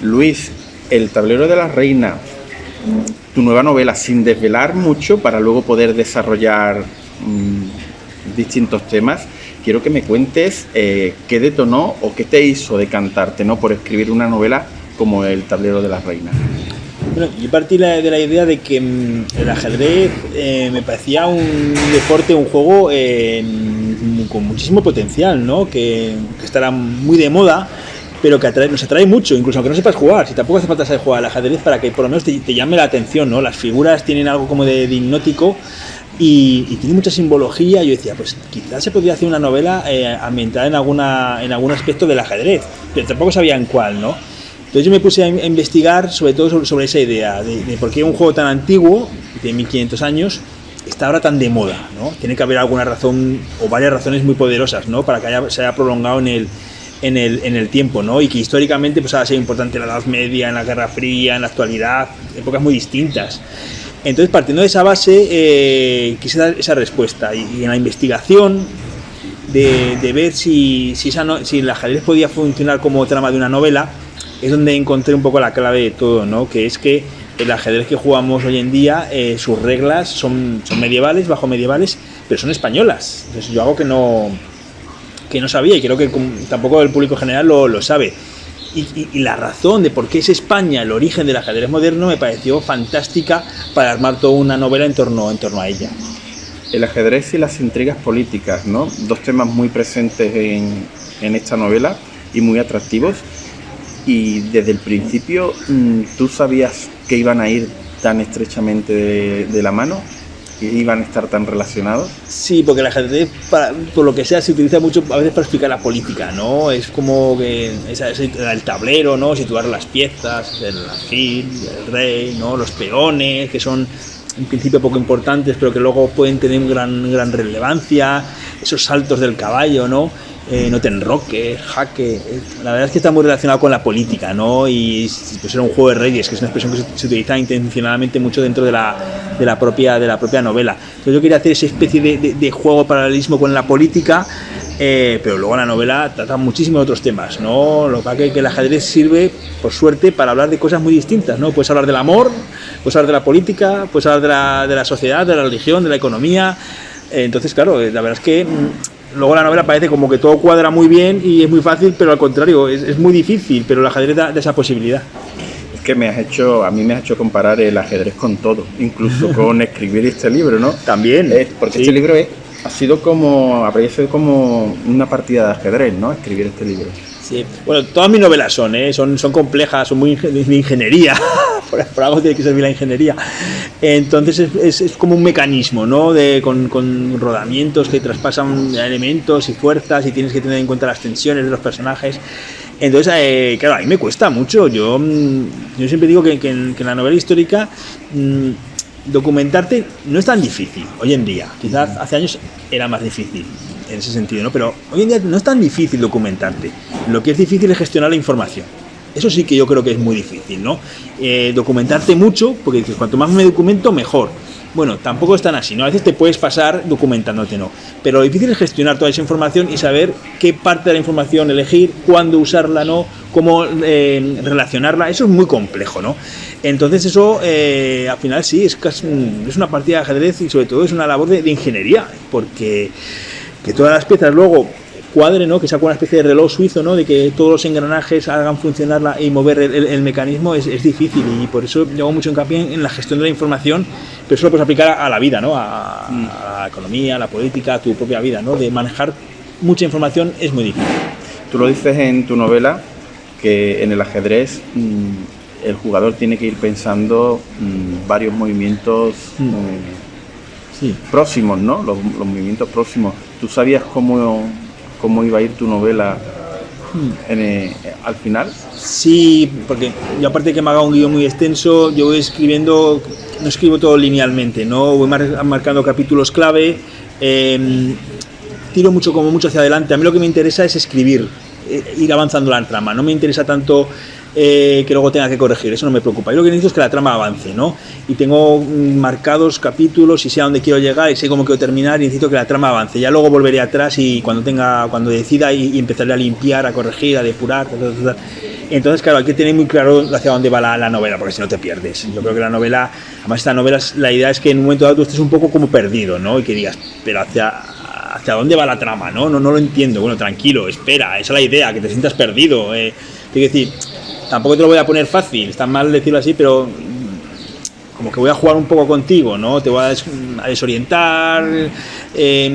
Luis, El tablero de la reina, tu nueva novela, sin desvelar mucho para luego poder desarrollar distintos temas, quiero que me cuentes qué detonó o qué te hizo decantarte, ¿no?, por escribir una novela como El tablero de la reina. Bueno, yo partí de la idea de que el ajedrez me parecía un deporte, un juego con muchísimo potencial, ¿no? Que estará muy de moda, pero que nos atrae mucho, incluso aunque no sepas jugar. Si tampoco hace falta saber jugar al ajedrez para que por lo menos te llame la atención, ¿no? Las figuras tienen algo como de hipnótico y tiene mucha simbología. Yo decía, pues quizás se podría hacer una novela ambientada en algún aspecto del ajedrez, pero tampoco sabía en cuál, ¿no? Entonces yo me puse a investigar sobre todo sobre esa idea de por qué un juego tan antiguo, de 1500 años, está ahora tan de moda, ¿no? Tiene que haber alguna razón o varias razones muy poderosas, ¿no?, para que se haya prolongado en el tiempo, ¿no? Y que históricamente pues ha sido importante en la Edad Media, en la Guerra Fría, en la actualidad, épocas muy distintas. Entonces, partiendo de esa base, quise dar esa respuesta y en la investigación de ver si el ajedrez podía funcionar como trama de una novela, es donde encontré un poco la clave de todo, ¿no? Que es que el ajedrez que jugamos hoy en día, sus reglas son medievales, bajo medievales, pero son españolas. Entonces yo algo que no sabía y creo que tampoco el público general lo sabe. Y la razón de por qué es España el origen del ajedrez moderno me pareció fantástica para armar toda una novela en torno a ella. El ajedrez y las intrigas políticas, ¿no? Dos temas muy presentes en esta novela y muy atractivos. Y desde el principio, ¿tú sabías que iban a ir tan estrechamente de la mano? ¿Que iban a estar tan relacionados? Sí, porque el ajedrez, por lo que sea, se utiliza mucho a veces para explicar la política, ¿no? Es como que es el tablero, ¿no? Situar las piezas, el alfil, el rey, ¿no? Los peones, que son en principio poco importantes, pero que luego pueden tener gran relevancia, esos saltos del caballo, ¿no? No te enroques, jaque. La verdad es que está muy relacionado con la política, ¿no? Y pues era un juego de reyes, que es una expresión que se utiliza intencionadamente mucho dentro de la propia novela. Entonces yo quería hacer esa especie de juego paralelismo con la política, pero luego la novela trata muchísimos otros temas, ¿no? Lo que pasa es que el ajedrez sirve, por suerte, para hablar de cosas muy distintas, ¿no? Puedes hablar del amor, puedes hablar de la política, puedes hablar de la sociedad, de la religión, de la economía. Entonces, claro, la verdad es que luego la novela parece como que todo cuadra muy bien y es muy fácil, pero al contrario, es muy difícil, pero el ajedrez da esa posibilidad. Es que a mí me has hecho comparar el ajedrez con todo, incluso con escribir este libro, ¿no? También. Porque sí. Este libro habría sido como una partida de ajedrez, ¿no? Escribir este libro. Sí. Bueno, todas mis novelas son complejas, son muy de ingeniería. Por algo tiene que servir la ingeniería. Entonces es como un mecanismo, ¿no? Con rodamientos que traspasan elementos y fuerzas y tienes que tener en cuenta las tensiones de los personajes. Entonces, claro, a mí me cuesta mucho. Yo siempre digo que en la novela histórica documentarte no es tan difícil hoy en día. Quizás hace años era más difícil en ese sentido, ¿no? Pero hoy en día no es tan difícil documentarte. Lo que es difícil es gestionar la información. Eso sí que yo creo que es muy difícil, ¿no? Documentarte mucho, porque dices, cuanto más me documento, mejor. Bueno, tampoco es tan así, ¿no? A veces te puedes pasar documentándote, ¿no? Pero lo difícil es gestionar toda esa información y saber qué parte de la información elegir, cuándo usarla, ¿no? Cómo relacionarla. Eso es muy complejo, ¿no? Entonces eso, al final sí, es una partida de ajedrez y sobre todo es una labor de ingeniería, porque que todas las piezas luego cuadre, ¿no? Que sea una especie de reloj suizo, ¿no? De que todos los engranajes hagan funcionar y mover el mecanismo es difícil, y por eso yo hago mucho hincapié en la gestión de la información, pero eso lo puedes aplicar a la vida, ¿no? A la economía, a la política, a tu propia vida, ¿no? De manejar mucha información es muy difícil. Tú lo dices en tu novela, que en el ajedrez el jugador tiene que ir pensando varios movimientos próximos, ¿no? Los movimientos próximos. ¿Tú sabías cómo iba a ir tu novela al final? Sí, porque yo, aparte de que me haga un guión muy extenso, yo voy escribiendo, no escribo todo linealmente, ¿no? Voy marcando capítulos clave, tiro mucho hacia adelante. A mí lo que me interesa es escribir, ir avanzando la trama, no me interesa tanto que luego tenga que corregir, eso no me preocupa. Yo lo que necesito es que la trama avance, ¿no? Y tengo marcados capítulos y sé a dónde quiero llegar y sé cómo quiero terminar, y necesito que la trama avance. Ya luego volveré atrás y cuando decida y empezaré a limpiar, a corregir, a depurar, Entonces, claro, hay que tener muy claro hacia dónde va la novela, porque si no te pierdes. Yo creo que la novela, además esta novela, la idea es que en un momento dado tú estés un poco como perdido, ¿no? Y que digas, pero hacia dónde va la trama, ¿no? No lo entiendo. Bueno, tranquilo, espera, esa es la idea, que te sientas perdido. Quiero decir, tampoco te lo voy a poner fácil, está mal decirlo así, pero como que voy a jugar un poco contigo, ¿no? Te voy a desorientar,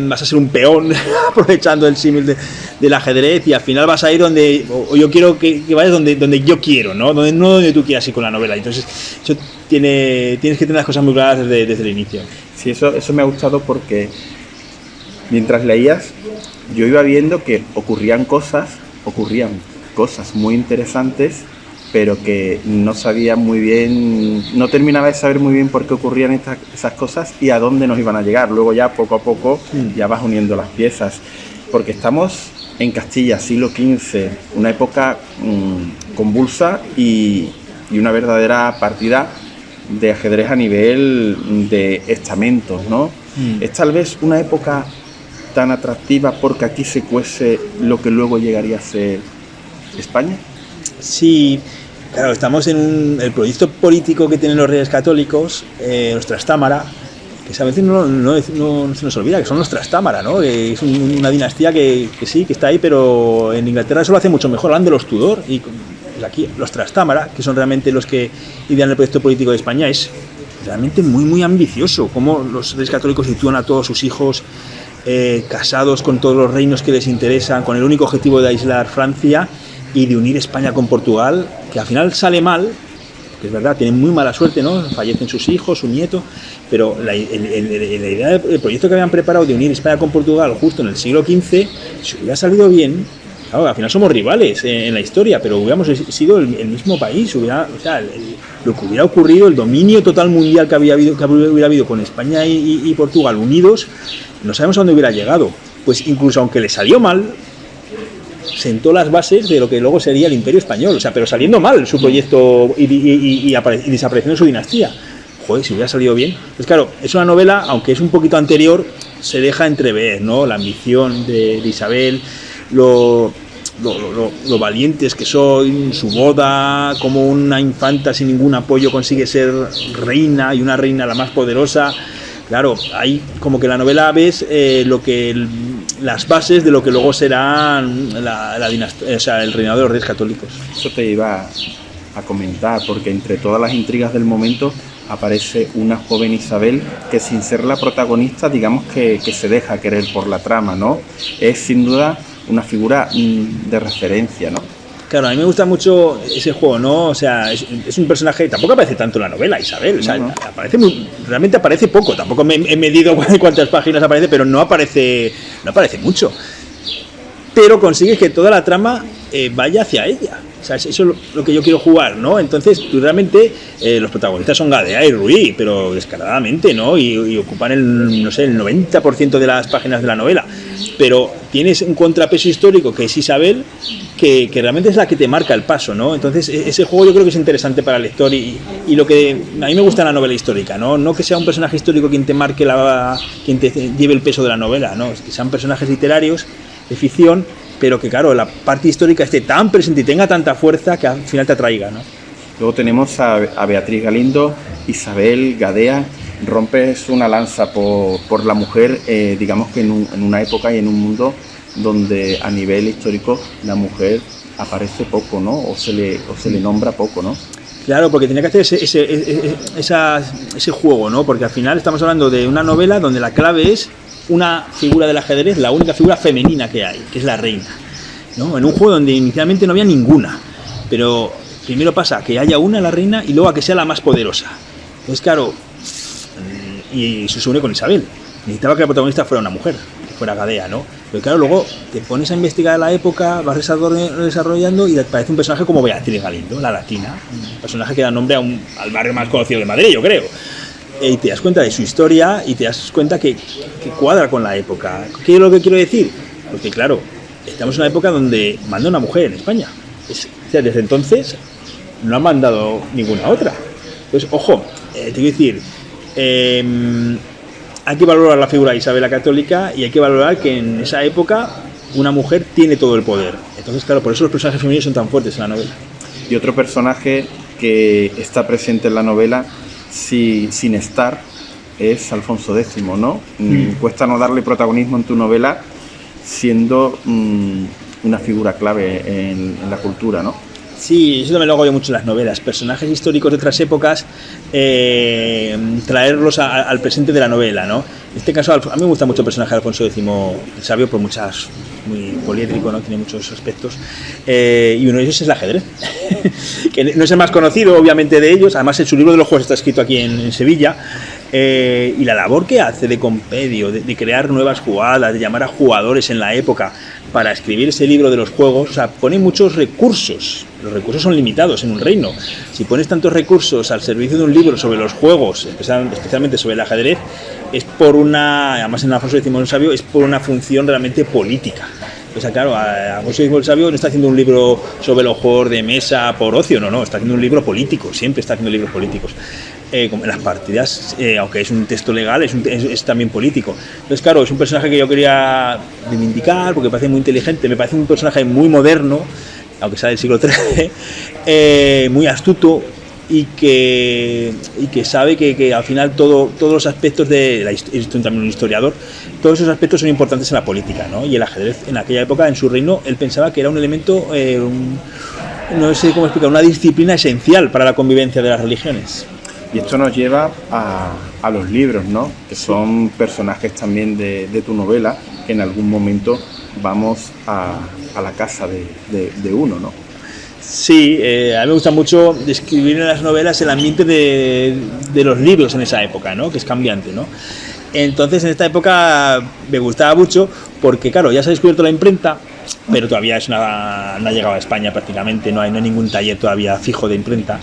vas a ser un peón aprovechando el símil del ajedrez y al final vas a ir donde, o yo quiero que vayas donde yo quiero, ¿no? No donde tú quieras ir con la novela. Entonces, eso tienes que tener las cosas muy claras desde el inicio. Sí, eso me ha gustado porque mientras leías, yo iba viendo que ocurrían cosas muy interesantes, pero que no sabía muy bien, no terminaba de saber muy bien por qué ocurrían esas cosas y a dónde nos iban a llegar. Luego ya poco a poco ya vas uniendo las piezas, porque estamos en Castilla, siglo XV, una época convulsa y una verdadera partida de ajedrez a nivel de estamentos, ¿no? Es tal vez una época tan atractiva porque aquí se cuece lo que luego llegaría a ser España. Sí, claro, estamos en el proyecto político que tienen los reyes católicos, los Trastámara, que a veces no se nos olvida que son los Trastámara, ¿no? Es una dinastía que sí, que está ahí, pero en Inglaterra eso lo hace mucho mejor. Hablan de los Tudor y aquí los Trastámara, que son realmente los que idean el proyecto político de España, es realmente muy, muy ambicioso. Cómo los reyes católicos sitúan a todos sus hijos casados con todos los reinos que les interesan, con el único objetivo de aislar Francia y de unir España con Portugal, que al final sale mal, que es verdad, tienen muy mala suerte, ¿no? Fallecen sus hijos, su nieto, pero la idea del proyecto que habían preparado de unir España con Portugal justo en el siglo XV, si hubiera salido bien, claro, al final somos rivales en la historia, pero hubiéramos sido el mismo país, lo que hubiera ocurrido, el dominio total mundial que hubiera habido con España y Portugal unidos, no sabemos a dónde hubiera llegado. Pues incluso aunque le salió mal, sentó las bases de lo que luego sería el Imperio Español, pero saliendo mal su proyecto y desapareciendo su dinastía. Joder, si hubiera salido bien. Pues claro, es una novela, aunque es un poquito anterior, se deja entrever, ¿no? La ambición de Isabel, lo valientes que son, su boda, como una infanta sin ningún apoyo consigue ser reina y una reina la más poderosa. Claro, ahí como que la novela ves las bases de lo que luego será la dinastía, el reinado de los reyes católicos. Eso te iba a comentar, porque entre todas las intrigas del momento aparece una joven Isabel que, sin ser la protagonista, digamos que se deja querer por la trama, ¿no? Es sin duda una figura de referencia, ¿no? Claro, a mí me gusta mucho ese juego, ¿no? O sea, es un personaje, tampoco aparece tanto en la novela, Isabel, o sea, no. Realmente aparece poco, tampoco me he medido cuántas páginas aparece, pero no aparece mucho. Pero consigues que toda la trama vaya hacia ella. O sea, eso es lo que yo quiero jugar, ¿no? Entonces, tú realmente, los protagonistas son Gadea y Ruy, pero descaradamente, ¿no? Y ocupan el 90% de las páginas de la novela. Pero tienes un contrapeso histórico que es Isabel, que realmente es la que te marca el paso, ¿no? Entonces, ese juego yo creo que es interesante para el lector y lo que a mí me gusta en la novela histórica, ¿no? No que sea un personaje histórico quien te marque quien te lleve el peso de la novela, ¿no? Es que sean personajes literarios de ficción, pero que claro, la parte histórica esté tan presente y tenga tanta fuerza que al final te atraiga, ¿no? Luego tenemos a Beatriz Galindo, Isabel, Gadea. Rompes una lanza por la mujer, digamos que en una época y en un mundo donde a nivel histórico la mujer aparece poco, ¿no? O se le nombra poco, ¿no? Claro, porque tenía que hacer ese juego, ¿no? Porque al final estamos hablando de una novela donde la clave es una figura del ajedrez, la única figura femenina que hay, que es la reina, ¿no? En un juego donde inicialmente no había ninguna, pero primero pasa a que haya una, la reina, y luego a que sea la más poderosa. Entonces, claro, y se une con Isabel. Necesitaba que la protagonista fuera una mujer, que fuera Gadea, ¿no? Pero claro, luego te pones a investigar la época, vas desarrollando y te parece un personaje como Beatriz Galindo, la latina, un personaje que da nombre al barrio más conocido de Madrid, yo creo. Y te das cuenta de su historia y te das cuenta que cuadra con la época. ¿Qué es lo que quiero decir? Porque claro, estamos en una época donde manda una mujer en España. O sea, desde entonces no han mandado ninguna otra. Entonces, ojo, te quiero decir, hay que valorar la figura de Isabel la Católica y hay que valorar que en esa época una mujer tiene todo el poder. Entonces, claro, por eso los personajes femeninos son tan fuertes en la novela. Y otro personaje que está presente en la novela sin estar es Alfonso X, ¿no? Cuesta no darle protagonismo en tu novela siendo una figura clave en la cultura, ¿no? Sí, eso también lo hago yo mucho en las novelas. Personajes históricos de otras épocas, traerlos al presente de la novela, ¿no? En este caso, a mí me gusta mucho el personaje de Alfonso X el Sabio por muchas, muy poliédrico, ¿no? Tiene muchos aspectos. Y uno de ellos es el ajedrez, que no es el más conocido, obviamente, de ellos. Además, su libro de los juegos está escrito aquí en Sevilla. Y la labor que hace de compendio, de crear nuevas jugadas, de llamar a jugadores en la época para escribir ese libro de los juegos, o sea, pone muchos recursos. Los recursos son limitados en un reino. Si pones tantos recursos al servicio de un libro sobre los juegos, especialmente sobre el ajedrez, es por una, además en Alfonso X el Sabio, es por una función realmente política. O sea, claro, Alfonso X el Sabio no está haciendo un libro sobre los juegos de mesa por ocio, no, está haciendo un libro político, siempre está haciendo libros políticos. Como en las partidas, aunque es un texto legal, es también político. Entonces, claro, es un personaje que yo quería reivindicar porque me parece muy inteligente, me parece un personaje muy moderno, aunque sea del siglo XIII, muy astuto y que sabe que al final todos los aspectos es también un historiador, todos esos aspectos son importantes en la política, ¿no? Y el ajedrez en aquella época, en su reino, él pensaba que era un elemento, no sé cómo explicar, una disciplina esencial para la convivencia de las religiones. Y esto nos lleva a los libros, ¿no? Que son personajes también de tu novela, que en algún momento vamos a la casa de uno, ¿no? Sí, a mí me gusta mucho describir en las novelas el ambiente de los libros en esa época, ¿no? Que es cambiante, ¿no? Entonces, en esta época me gustaba mucho porque, claro, ya se ha descubierto la imprenta, pero todavía no ha llegado a España prácticamente, no hay ningún taller todavía fijo de imprenta.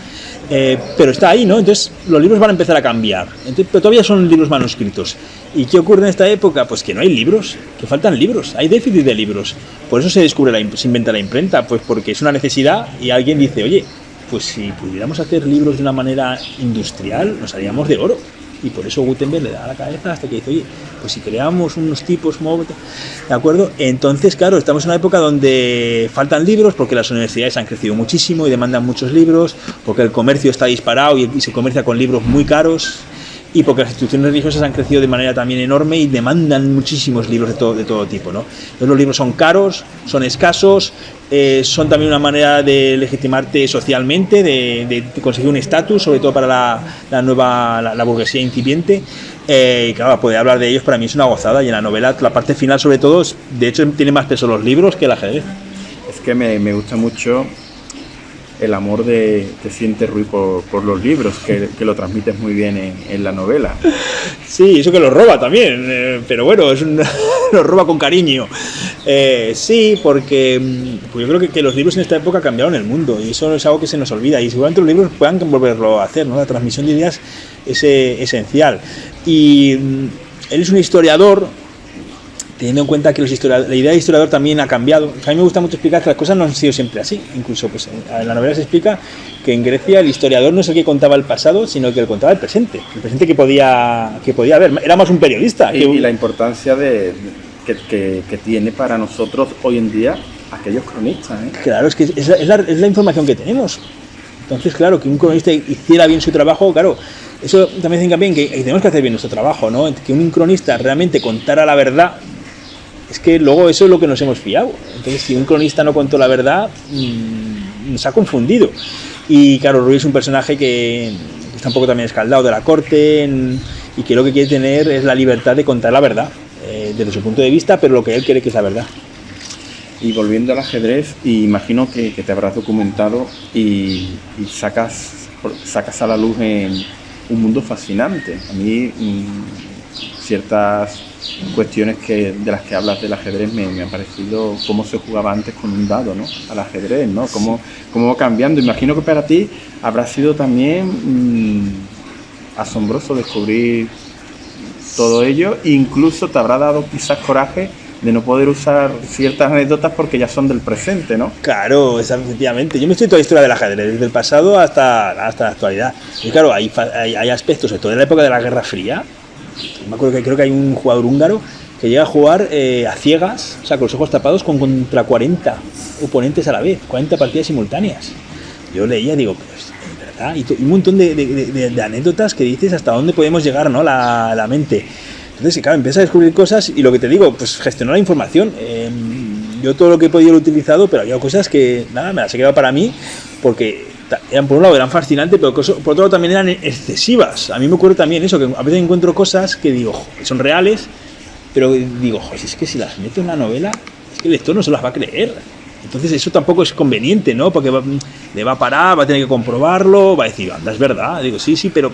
Pero está ahí, ¿no? Entonces los libros van a empezar a cambiar, pero todavía son libros manuscritos. ¿Y qué ocurre en esta época? Pues que no hay libros, que faltan libros, hay déficit de libros. Por eso se inventa la imprenta, pues porque es una necesidad y alguien dice, oye, pues si pudiéramos hacer libros de una manera industrial, nos haríamos de oro. Y por eso Gutenberg le da la cabeza hasta que dice, oye, pues si creamos unos tipos, ¿de acuerdo? Entonces, claro, estamos en una época donde faltan libros porque las universidades han crecido muchísimo y demandan muchos libros, porque el comercio está disparado y se comercia con libros muy caros, y porque las instituciones religiosas han crecido de manera también enorme y demandan muchísimos libros de todo tipo, ¿no? Entonces los libros son caros, son escasos, son también una manera de legitimarte socialmente, de conseguir un estatus, sobre todo para la burguesía incipiente. Y claro, poder hablar de ellos para mí es una gozada, y en la novela, la parte final sobre todo, de hecho tiene más peso los libros que el ajedrez. Es que me gusta mucho el amor de Siente Ruiz por los libros, que lo transmites muy bien en la novela. Sí, eso que lo roba también, pero bueno, lo roba con cariño. Sí, porque yo creo que los libros en esta época cambiaron el mundo, y eso es algo que se nos olvida, y seguramente los libros puedan volverlo a hacer, ¿no? La transmisión de ideas es esencial. Y él es un historiador, teniendo en cuenta que la idea de historiador también ha cambiado. A mí me gusta mucho explicar que las cosas no han sido siempre así. Incluso pues, en la novela se explica que en Grecia el historiador no es el que contaba el pasado, sino que el contaba el presente que podía haber. Era más un periodista. Y la importancia que tiene para nosotros hoy en día aquellos cronistas, ¿eh? Claro, es que es la información que tenemos. Entonces, claro, que un cronista hiciera bien su trabajo, claro, eso también hace bien que tenemos que hacer bien nuestro trabajo, ¿no? Que un cronista realmente contara la verdad. Es que luego eso es lo que nos hemos fiado. Entonces, si un cronista no contó la verdad, nos ha confundido. Y claro, Ruiz es un personaje que está un poco también escaldado de la corte y que lo que quiere tener es la libertad de contar la verdad, desde su punto de vista, pero lo que él quiere que es la verdad. Y volviendo al ajedrez, imagino que te habrás documentado y sacas a la luz en un mundo fascinante. A mí ciertas cuestiones de las que hablas del ajedrez me ha parecido cómo se jugaba antes con un dado, ¿no? Al ajedrez, ¿no? Cómo va cambiando. Imagino que para ti habrá sido también asombroso descubrir todo ello, e incluso te habrá dado quizás coraje de no poder usar ciertas anécdotas porque ya son del presente, ¿no? Claro, efectivamente. Yo me estoy toda la historia del ajedrez, desde el pasado hasta la actualidad. Y claro, hay aspectos, sobre todo en la época de la Guerra Fría. Me acuerdo que creo que hay un jugador húngaro que llega a jugar a ciegas, o sea, con los ojos tapados, contra 40 oponentes a la vez, 40 partidas simultáneas. yo leía y digo, pues, en verdad, y un montón de anécdotas que dices hasta dónde podemos llegar, ¿no? La mente. Entonces, claro, empiezas a descubrir cosas y lo que te digo, pues gestionar la información. Yo todo lo que he podido lo he utilizado, pero había cosas que, nada, me las he quedado para mí, porque eran, por un lado, eran fascinantes, pero por otro lado también eran excesivas. A mí me ocurre también eso, que a veces encuentro cosas que digo, que son reales, pero digo, si es que si las meto en la novela, es que el lector no se las va a creer. Entonces eso tampoco es conveniente, ¿no? Porque le va a parar, va a tener que comprobarlo, va a decir, anda, es verdad. Digo, sí, pero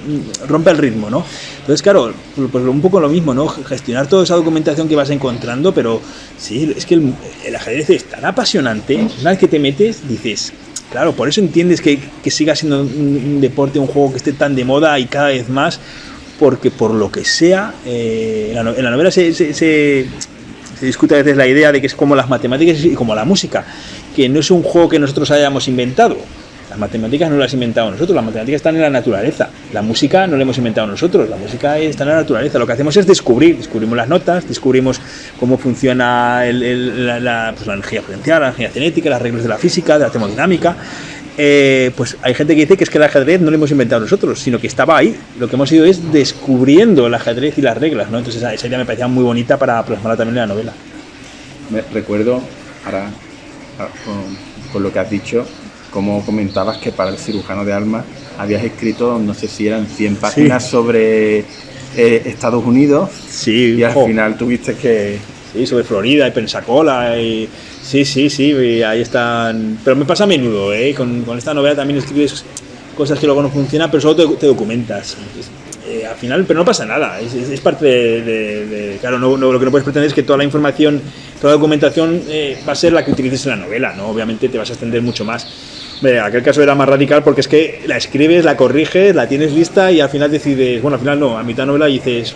rompe el ritmo, ¿no? Entonces, claro, pues un poco lo mismo, ¿no? Gestionar toda esa documentación que vas encontrando, pero sí, es que el ajedrez es tan apasionante. Una vez que te metes, dices, claro, por eso entiendes que siga siendo un deporte, un juego que esté tan de moda y cada vez más, porque por lo que sea, en la novela se discute a veces la idea de que es como las matemáticas y como la música, que no es un juego que nosotros hayamos inventado. Las matemáticas no las hemos inventado nosotros, las matemáticas están en la naturaleza. La música no la hemos inventado nosotros, la música está en la naturaleza. Lo que hacemos es descubrimos las notas, descubrimos cómo funciona la energía potencial, la energía cinética, las reglas de la física, de la termodinámica. Pues hay gente que dice que es que el ajedrez no lo hemos inventado nosotros, sino que estaba ahí. Lo que hemos ido es descubriendo el ajedrez y las reglas, ¿no? Entonces esa idea me parecía muy bonita para plasmarla también en la novela. Me recuerdo, ahora con lo que has dicho, como comentabas que para El cirujano de almas habías escrito, no sé si eran 100 páginas sobre Estados Unidos, y al final tuviste que... Sí, sobre Florida y Pensacola y... Sí, y ahí están. Pero me pasa a menudo, con esta novela también escribes cosas que luego no funcionan, pero solo te documentas. Al final, pero no pasa nada, es parte de claro, lo que no puedes pretender es que toda la información, toda la documentación va a ser la que utilices en la novela, ¿no? Obviamente te vas a extender mucho más. En aquel caso era más radical porque es que la escribes, la corriges, la tienes lista y al final decides, bueno, al final no, a mitad de novela dices,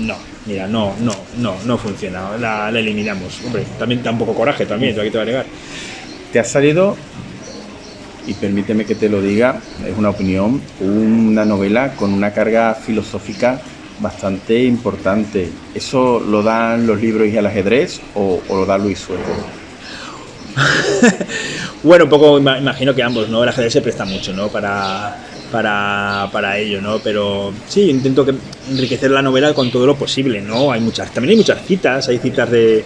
no. Mira, no funciona, la eliminamos. Hombre, también da un poco coraje también, aquí te va a negar. Te ha salido, y permíteme que te lo diga, es una opinión, una novela con una carga filosófica bastante importante. ¿Eso lo dan los libros y el ajedrez o lo da Luis Sueco? Bueno, un poco imagino que ambos, ¿no? El ajedrez se presta mucho, ¿no? Para ello, ¿no? Pero sí, intento enriquecer la novela con todo lo posible, ¿no? También hay muchas citas, hay citas de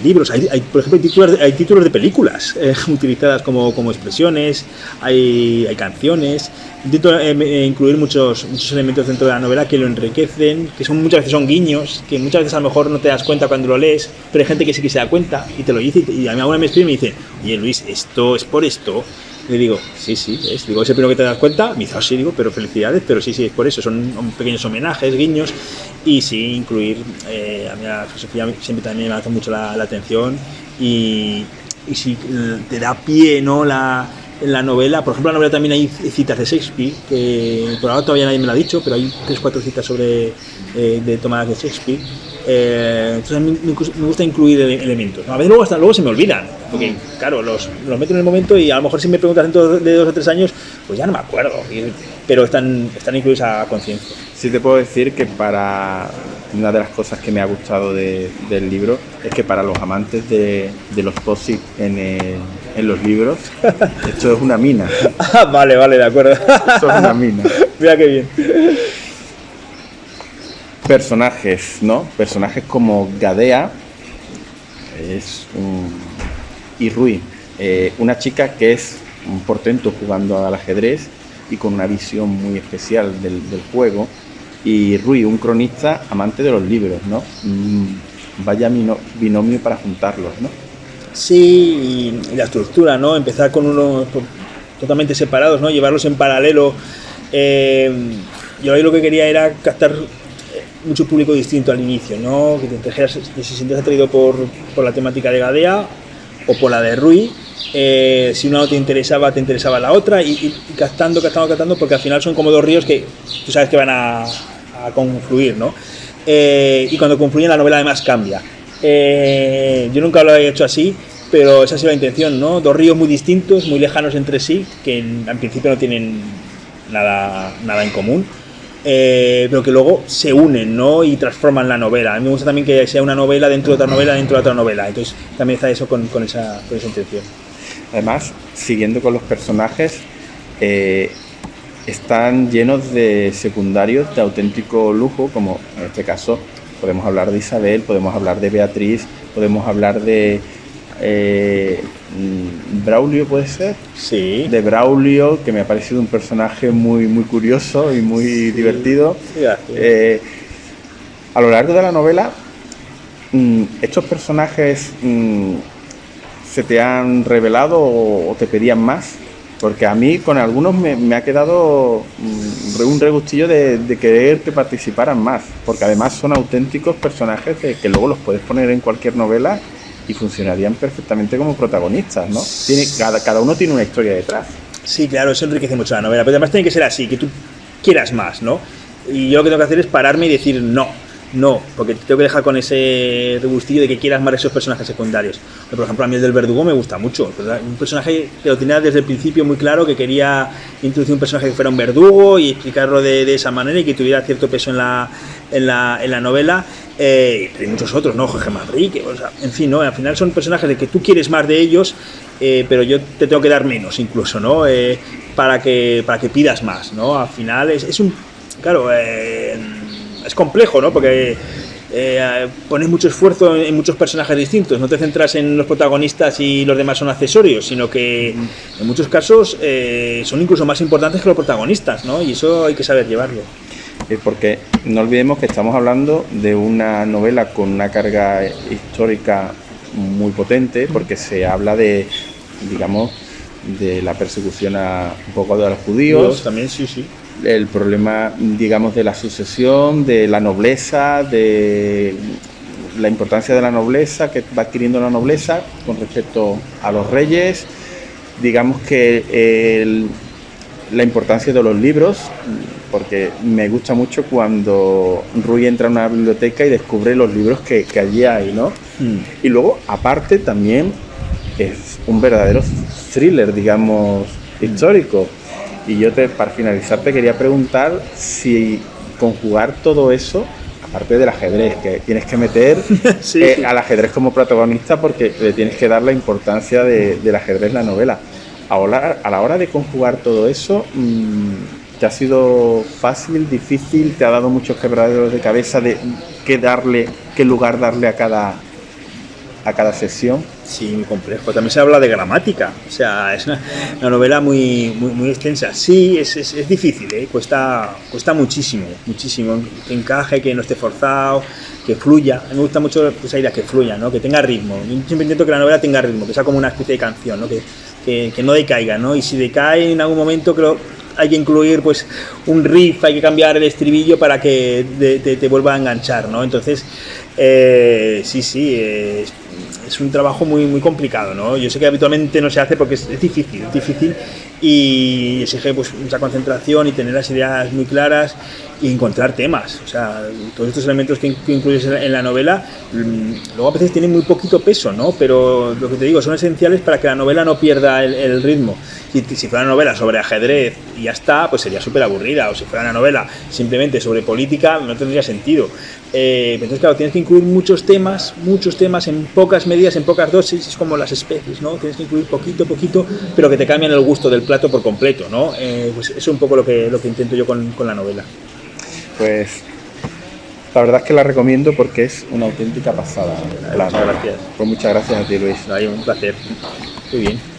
libros, hay por ejemplo hay títulos de películas utilizadas como expresiones, hay canciones. Intento incluir muchos elementos dentro de la novela que lo enriquecen, que muchas veces son guiños, que muchas veces a lo mejor no te das cuenta cuando lo lees, pero hay gente que sí que se da cuenta y te lo dice, y a mí alguna me escribe y me dice, oye Luis, esto es por esto. Le digo, sí, es. Digo, ese primero que te das cuenta, me dice, sí, digo, pero felicidades, pero sí, es por eso, son pequeños homenajes, guiños, y sí, incluir, a mí la filosofía siempre también me hace mucho la atención, y si te da pie, ¿no? En la novela, por ejemplo, en la novela también hay citas de Shakespeare, que por ahora todavía nadie me lo ha dicho, pero hay 3-4 citas de tomadas de Shakespeare. Entonces a mí me gusta incluir elementos, ¿no? A veces luego se me olvidan, porque claro, los meto en el momento y a lo mejor si me preguntas dentro de 2 o 3 años, pues ya no me acuerdo, pero están incluidos a conciencia. Sí te puedo decir que una de las cosas que me ha gustado del libro es que para los amantes de los posit en los libros, esto es una mina. Vale, de acuerdo. Esto es una mina. Mira qué bien. Personajes, ¿no? Personajes como Gadea y Rui, una chica que es un portento jugando al ajedrez y con una visión muy especial del juego, y Rui, un cronista amante de los libros, ¿no? Vaya binomio para juntarlos, ¿no? Sí, y la estructura, ¿no? Empezar con unos totalmente separados, ¿no? Llevarlos en paralelo. Yo ahí lo que quería era captar mucho público distinto al inicio, ¿no? Que se sintiera atraído por la temática de Gadea o por la de Rui. Si una no te interesaba la otra, y captando, porque al final son como 2 ríos que tú sabes que van a confluir, ¿no? Y cuando confluyen la novela además cambia. Yo nunca lo he hecho así, pero esa ha sido la intención, ¿no? 2 ríos muy distintos, muy lejanos entre sí, que en principio no tienen nada en común, pero que luego se unen, ¿no? Y transforman la novela. A mí me gusta también que sea una novela dentro de otra novela, entonces también está eso con esa intención. Además, siguiendo con los personajes, están llenos de secundarios de auténtico lujo, como en este caso podemos hablar de Isabel, podemos hablar de Beatriz, podemos hablar de Braulio, ¿puede ser? Sí. De Braulio, que me ha parecido un personaje muy, muy curioso y muy divertido. Sí, a lo largo de la novela, ¿estos personajes se te han revelado o te pedían más? Porque a mí con algunos me ha quedado un regustillo de querer que participaran más, porque además son auténticos personajes que luego los puedes poner en cualquier novela y funcionarían perfectamente como protagonistas, ¿no? Cada uno tiene una historia detrás. Sí, claro, eso enriquece mucho la novela, pero además tiene que ser así, que tú quieras más, ¿no? Y yo lo que tengo que hacer es pararme y decir no, porque te tengo que dejar con ese regustillo de que quieras más esos personajes secundarios. Por ejemplo, a mí el del verdugo me gusta mucho, ¿verdad? Un personaje que lo tenía desde el principio muy claro, que quería introducir un personaje que fuera un verdugo y explicarlo de esa manera y que tuviera cierto peso en la novela. Pero hay muchos otros, ¿no? Jorge Manrique, o sea, en fin, ¿no? Al final son personajes de que tú quieres más de ellos, pero yo te tengo que dar menos incluso, ¿no? Para que pidas más, ¿no? Al final es un... Claro, es complejo, ¿no? Porque pones mucho esfuerzo en muchos personajes distintos, no te centras en los protagonistas y los demás son accesorios, sino que en muchos casos son incluso más importantes que los protagonistas, ¿no? Y eso hay que saber llevarlo. Porque no olvidemos que estamos hablando de una novela con una carga histórica muy potente, porque se habla de, digamos, de la persecución un poco de los judíos. También, sí. El problema, digamos, de la sucesión, de la nobleza, de la importancia de la nobleza, que va adquiriendo la nobleza con respecto a los reyes, digamos que la importancia de los libros, porque me gusta mucho cuando Rui entra a una biblioteca y descubre los libros que allí hay, ¿no? Y luego, aparte, también es un verdadero thriller, digamos, histórico. Y yo para finalizar te quería preguntar si conjugar todo eso, aparte del ajedrez, que tienes que meter sí. Al ajedrez como protagonista porque le tienes que dar la importancia del ajedrez en la novela. Ahora, a la hora de conjugar todo eso, ¿te ha sido fácil, difícil? ¿Te ha dado muchos quebraderos de cabeza de qué lugar darle a cada sesión? Sí, muy complejo. También se habla de gramática, o sea, es una novela muy extensa. Sí, es difícil, cuesta muchísimo, que encaje, que no esté forzado, que fluya. A mí me gusta mucho esa idea, que fluya, ¿no? Que tenga ritmo. Yo siempre intento que la novela tenga ritmo, que sea como una especie de canción, ¿no? Que no decaiga, ¿no? Y si decae en algún momento, creo hay que incluir pues un riff, hay que cambiar el estribillo para que te vuelva a enganchar, ¿no? Entonces, es un trabajo muy complicado, ¿no? Yo sé que habitualmente no se hace porque es difícil y exige pues mucha concentración y tener las ideas muy claras y encontrar temas, o sea, todos estos elementos que incluyes en la novela luego a veces tienen muy poquito peso, ¿no? Pero lo que te digo, son esenciales para que la novela no pierda el ritmo. Si fuera una novela sobre ajedrez y ya está, pues sería súper aburrida, o si fuera una novela simplemente sobre política no tendría sentido. Entonces, claro, tienes que incluir muchos temas en pocas medidas, en pocas dosis, es como las especies, ¿no? Tienes que incluir poquito, pero que te cambian el gusto del plato por completo, ¿no? Pues eso es un poco lo que intento yo con la novela. Pues la verdad es que la recomiendo porque es una auténtica pasada. Muchas gracias. Pues muchas gracias a ti, Luis. Un placer. Muy bien.